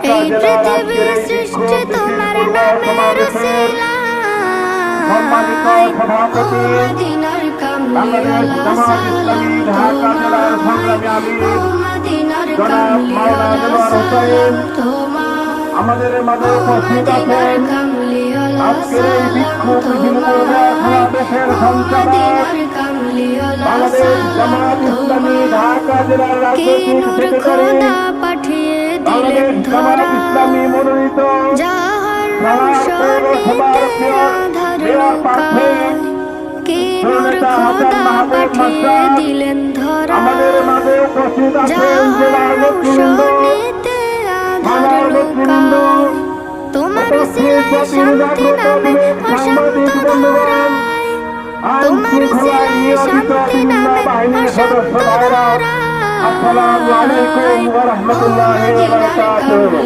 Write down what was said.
এই পৃথিবী সৃষ্টি তোমার নামের উসিলায় ও মদিনার কামলিওয়ালা সালাম তোমায় ও মদিনার কামলিওয়ালা সালাম তোমায় আমাদের মাঝে উপস্থিত আছেন আজকের এই বিক্ষোভ দেশের সন্তান বাংলাদেশ জামাত ইসলামী ঢাকা জেলার রাজনৈতিক সেক্রেটারি পাঠিয়ে বাংলাদেশ জামাত ইসলামী মনোনীত পৌরসভার মেয়র প্রার্থী জননেতা হাসান মাহমুদ মাস্টার আমাদের মাঝে উপস্থিত আছেন জেলার নেতৃবৃন্দ থানার নেতৃবৃন্দ তোমার উসিলায় শান্তি নামে অশান্ত ধরায় আইন শৃঙ্খলায় নিয়োজিত বিভিন্ন বাহিনীর সদস্য ভাইরা আসসালামু আলাইকুম ওয়া রাহমাতুল্লাহি ওয়া বারাকাতুহু।